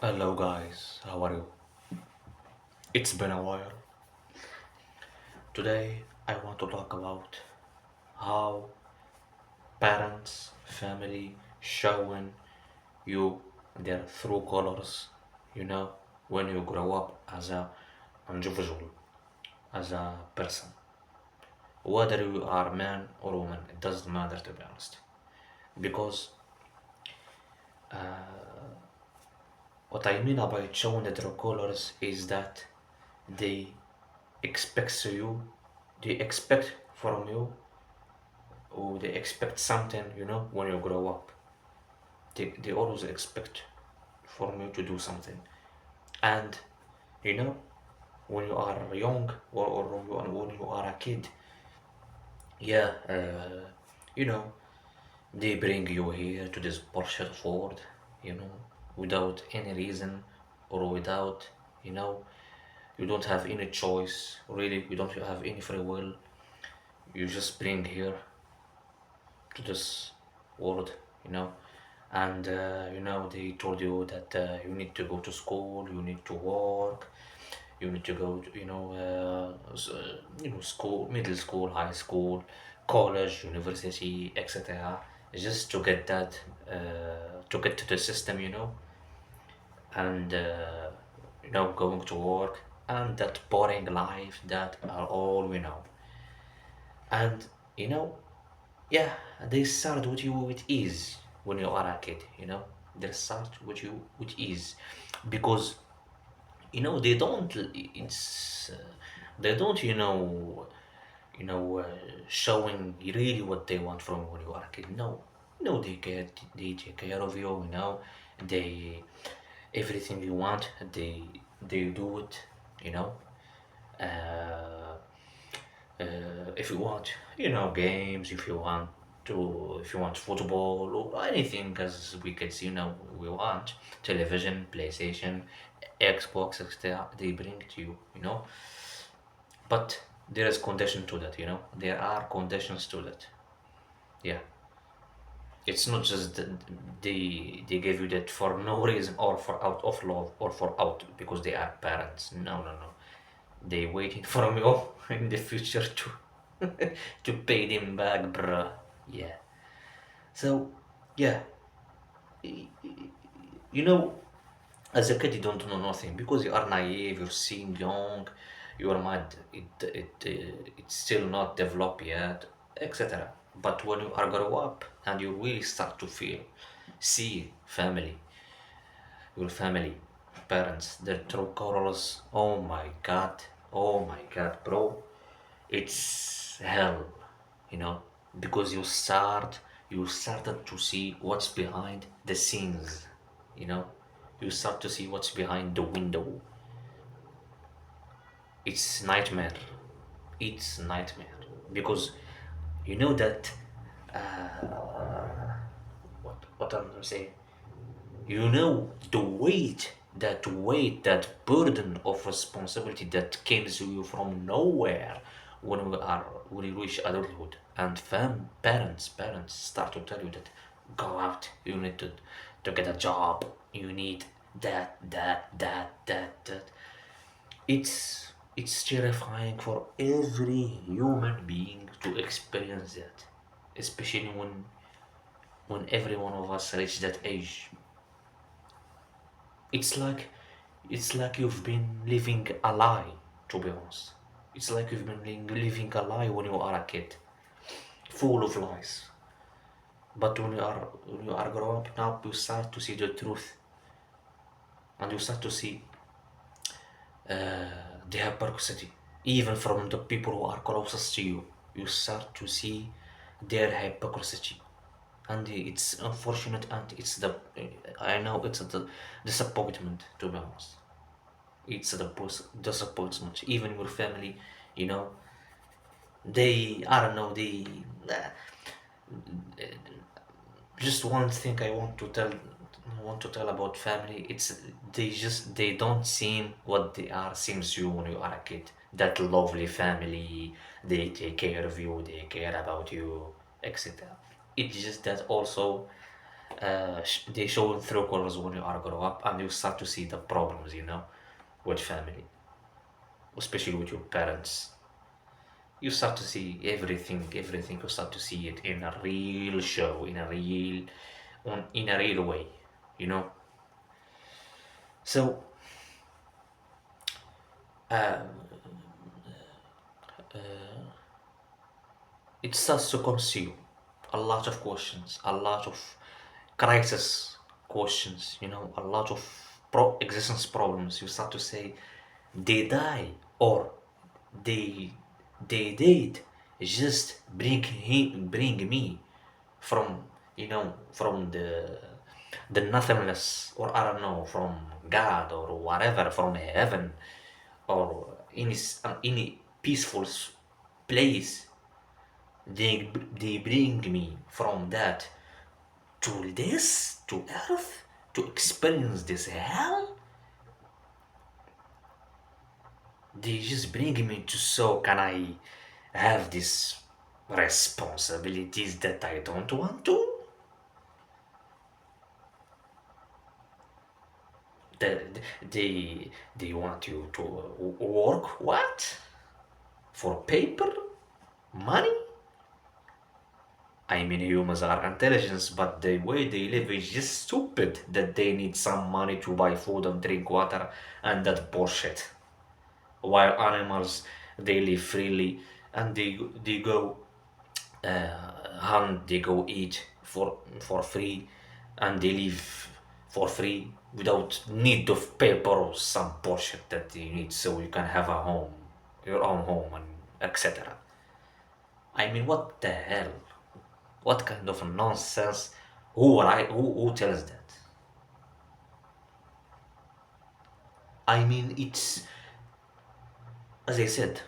Hello guys, how are you? It's been a while. Today I want to talk about how parents, family showing you their true colors, you know, when you grow up as a individual, as a person. Whether you are man or woman, it doesn't matter to be honest. Because what I mean about showing the true colors is that they expect you, they expect from you or they expect something, when you grow up. They always expect from you to do something. And, you know, when you are young or when you are a kid, yeah, you know, they bring you here to this bullshit world, you know, without any reason or without, you know, you don't have any choice, really, you don't have any free will. You just bring here to this world, you know. And they told you that you need to go to school, you need to work, you need to go to, school, middle school, high school, college, university, etc., just to get that, to get to the system, and going to work, and that boring life that are all we know. And you know yeah, they start with you with ease when you are a kid, They start with you with ease because, they don't, they don't, showing really what they want from when you are a kid. No, no, they take care of you, they, everything you want, they do it, you know. Uh, if you want, games, if you want football or anything, as we can see, we want television, PlayStation, Xbox, etc. They bring to you, But there is condition to that, There are conditions to that. Yeah, it's not just that they give you that for no reason or for out of love or for out because they are parents. No, no, no. They waiting from you in the future to to pay them back, bruh. Yeah. So, yeah, you know, as a kid, you don't know nothing because you are naive, you're seeing young, your mind, it's still not developed yet, etc. But when you are grow up and you really start to feel, see family, your family, parents, their true colors, oh my god, bro, it's hell, you know, because you started to see what's behind the scenes, you know, you start to see what's behind the window. It's nightmare. It's nightmare because you know that, what I'm saying. You know that burden of responsibility that comes to you from nowhere when you reach adulthood, and parents start to tell you that go out, you need to get a job, you need that. It's terrifying for every human being to experience that, especially when every one of us reach that age. It's like it's like you've been living a lie, to be honest. It's like you've been living a lie when you are a kid, full of lies. But when you are growing up now, you start to see the truth, and you start to see the hypocrisy, even from the people who are closest to you. You start to see their hypocrisy, and it's unfortunate, and I know it's the disappointment, to be honest. It's the disappointment. Even your family, you know, they, I don't know, just one thing I want to tell about family. It's they don't seem what they are seems you when you are a kid. That lovely family, they take care of you, they care about you, etc. It's just that also, they show through colors when you are grow up, and you start to see the problems, with family, especially with your parents. You start to see everything. You start to see it in a real show, in a real way, you know. So uh, it starts to consume a lot of questions, a lot of crisis questions, a lot of existence problems. You start to say, they die, or they did just bring me from, from the nothingness, or I don't know, from God or whatever, from heaven, or any peaceful place. They bring me from that to this, to earth, to experience this hell. They just bring me to, so can I have these responsibilities that I don't want to? They, they want you to work what? For paper? Money? I mean, humans are intelligent, but the way they live is just stupid that they need some money to buy food and drink water and that bullshit. While animals, they live freely, and they go hunt, they go eat for free, and they live for free without need of paper or some bullshit that you need so you can have a home, your own home, and etc. I mean, what the hell? What kind of nonsense? Who tells that? I mean, it's, as I said,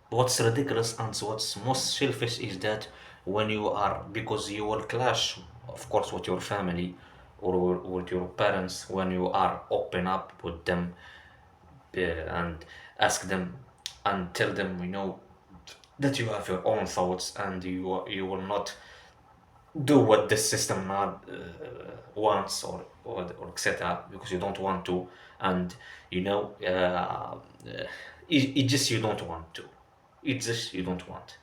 what's ridiculous and what's most selfish is that when you are, because you will clash, of course, with your family or with your parents, when you are open up with them, and ask them and tell them, that you have your own thoughts, and you will not do what the system not wants, or etc., because you don't want to, and it just you don't want to. It's just you don't want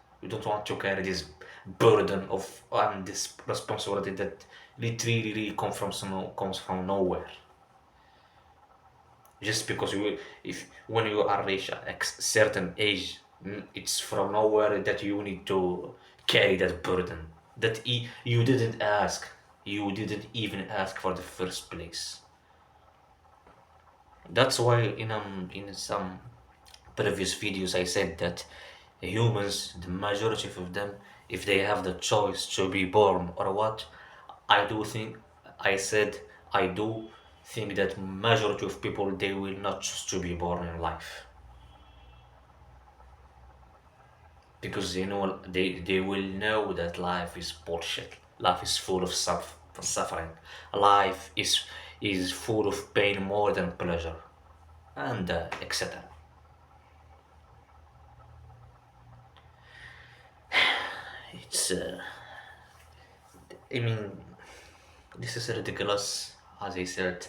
to carry this burden of, and this responsibility that literally really comes from nowhere, just because if when you are reach a certain age, it's from nowhere that you need to carry that burden that you didn't ask, you didn't even ask for the first place. That's why in some previous videos I said that humans, the majority of them, if they have the choice to be born or what, I do think, I said, I do think that majority of people, they will not choose to be born in life, because they will know that life is bullshit. Life is full of suffering. Life is full of pain more than pleasure, and etc. It's I mean, this is ridiculous, as I said,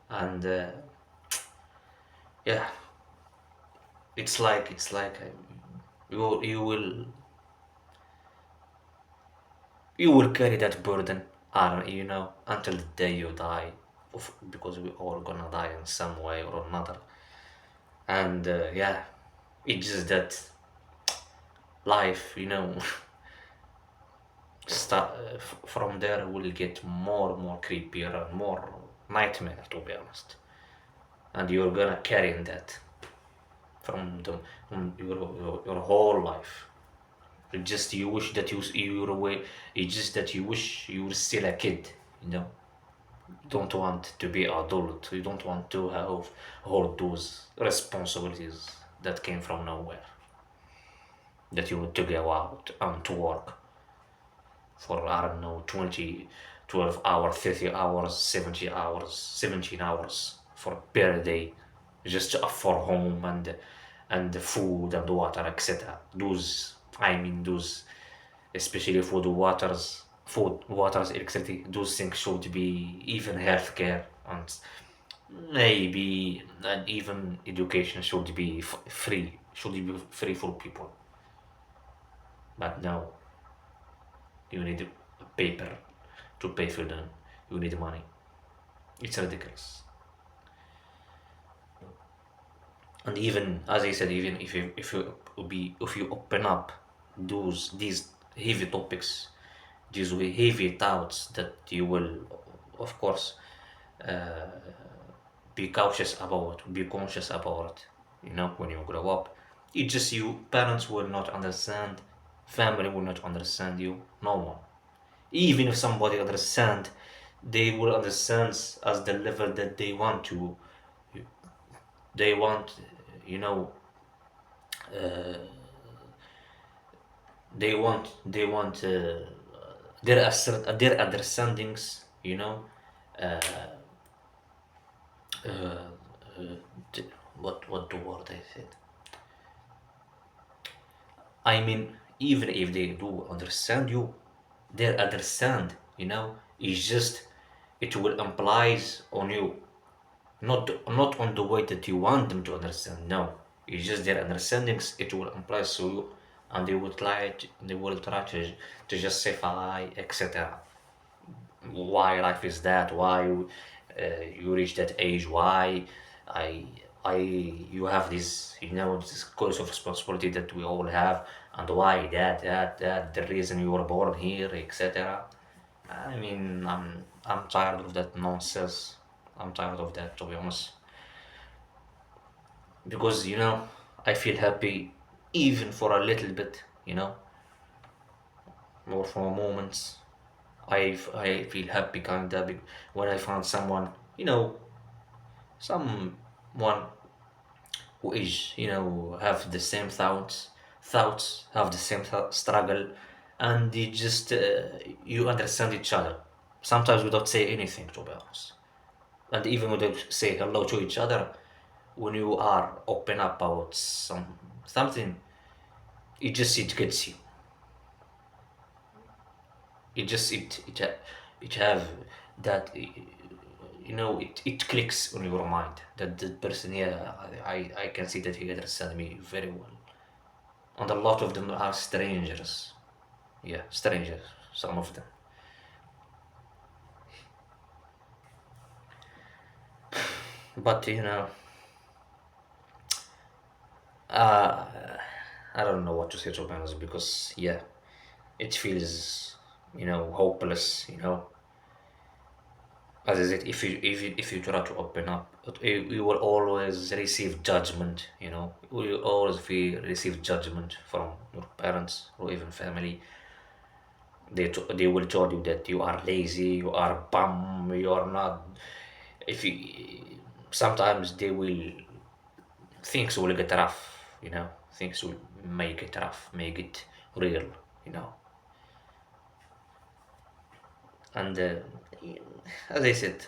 and yeah, it's like you will carry that burden, until the day you die, because we all gonna die in some way or another, and yeah, it's just that life, from there will get more and more creepier and more nightmare, to be honest, and you're gonna carry in that from your whole life. It's just you wish that you were away. It's just that you wish you were still a kid. You don't want to be adult. You don't want to have all those responsibilities that came from nowhere. That you need to go out and to work for, I don't know, 20, 12 hours, 30 hours, 70 hours, 17 hours for per day, just for home and the food and the water, etc. Those, I mean, those, especially for the waters. food, water, electricity, those things should be, even healthcare, and maybe, and even education should be free, should be free for people. But no, you need a paper to pay for them. You need money. It's ridiculous. And even as I said, even if you open up these heavy topics, these heavy thoughts that you will, of course, uh, be cautious about, be conscious about, when you grow up. It's just you, parents will not understand, family will not understand you, no one. Even if somebody understand, they will understand as the level that they want to, they want, you know, uh, they want their understandings, uh, uh, what the word I said. I mean, even if they do understand you, their understand, is just, it will implies on you, not on the way that you want them to understand. No, it's just their understandings. It will imply to you, and they will try to justify, etc. Why life is that? Why you reach that age? Why I you have this course of responsibility that we all have, and why that the reason you were born here, etc. I mean, I'm tired of that nonsense. I'm tired of that, to be honest, because I feel happy even for a little bit, or for moments. I feel happy kinda when I found someone, someone who is, have the same thoughts, have the same struggle, and you just you understand each other. Sometimes without say anything, to be honest, and even without say hello to each other. When you are open up about something, it gets you. It have that, it clicks on your mind that the person, yeah, I can see that he understand me very well. And a lot of them are strangers. Yeah, strangers, some of them. But uh, I don't know what to say, to be honest, because yeah, it feels, hopeless, as I said, if you try to open up, you will always receive judgment. You will always receive judgment from your parents or even family. They will tell you that you are lazy, you are bum, you are not. If you Sometimes they will, things will get rough. Things will make it rough, make it real. You know, and as I said,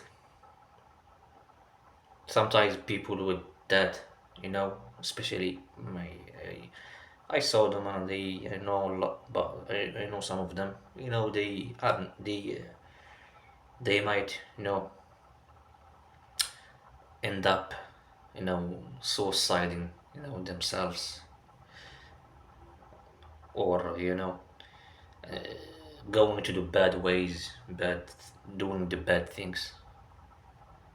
sometimes people with that, especially I saw them, and I know a lot, but I know some of them. They might, end up, suiciding, themselves, or going to the bad ways, doing the bad things.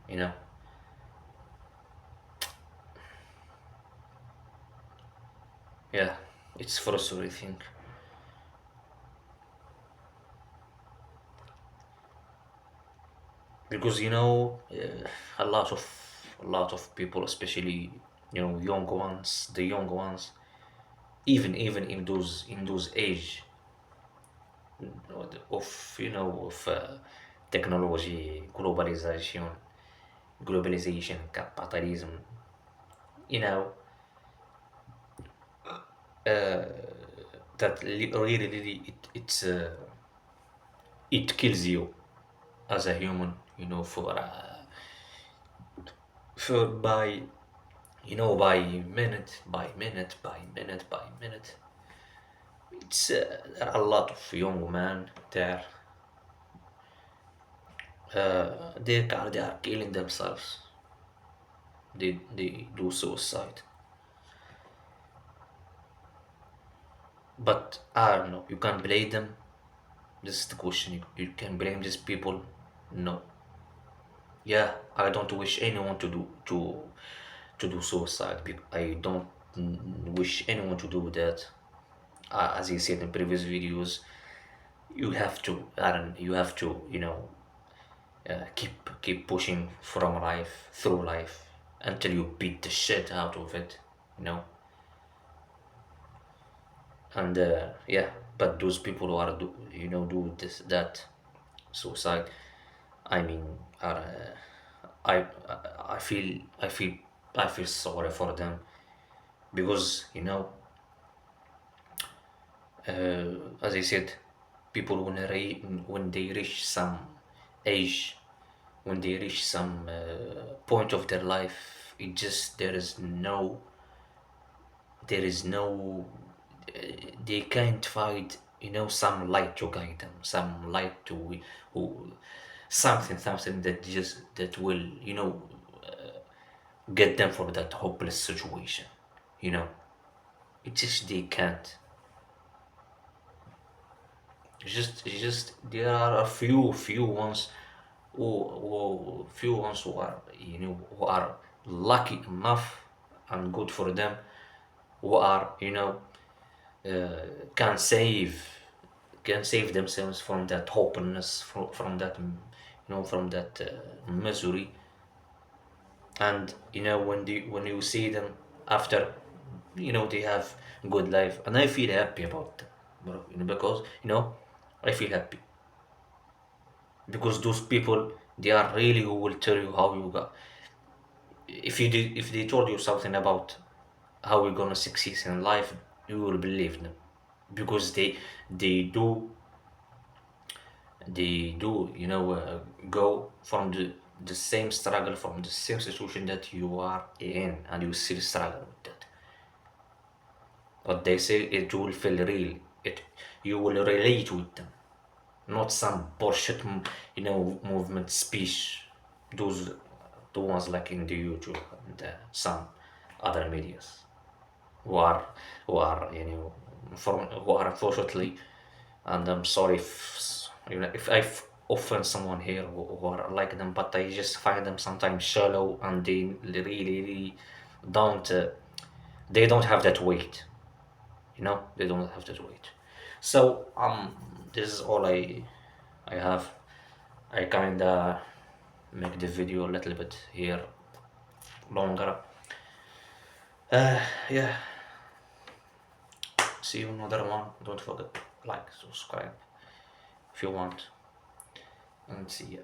You know, yeah, it's frustrating. Because a lot of people, especially young ones, the young ones, even in those age of technology, globalization, capitalism, you know uh, that really it kills you as a human, for by minute by minute by minute by minute. It's there are a lot of young men there, they are killing themselves. They do suicide. But I don't know. You can't blame them. This is the question. You can blame these people. No. Yeah, I don't wish anyone to do suicide. I don't wish anyone to do that. As you said in previous videos, you have to, Aaron. You have to, keep pushing from life through life until you beat the shit out of it. You know. And yeah, but those people who are do this that suicide, I mean, are I I feel I feel I feel sorry for them because as I said, people when they reach some age, when they reach some point of their life, it just there is no they can't find some light to guide them, some light to who something that will get them from that hopeless situation. you know it just they can't. It's just there are a few ones who are who are lucky enough, and good for them, who are uh, can save can save themselves from that hopelessness, from that from that misery. And when you see them after, they have good life, and I feel happy about them, bro, because I feel happy because those people, they are really who will tell you how you got. If they told you something about how you're gonna succeed in life, you will believe them because they do go from the same struggle, from the same situation that you are in, and you still struggle with that. But they say it will feel real. You will relate with them, not some bullshit, movement speech. Those the ones like in the YouTube and some other medias who are who are unfortunately, and I'm sorry if I've offend someone here who are like them, but I just find them sometimes shallow, and they really don't they don't have that weight. They don't have that weight. So this is all I have. I kinda make the video a little bit here longer. Yeah. See you another one. Don't forget like, subscribe if you want, and see ya.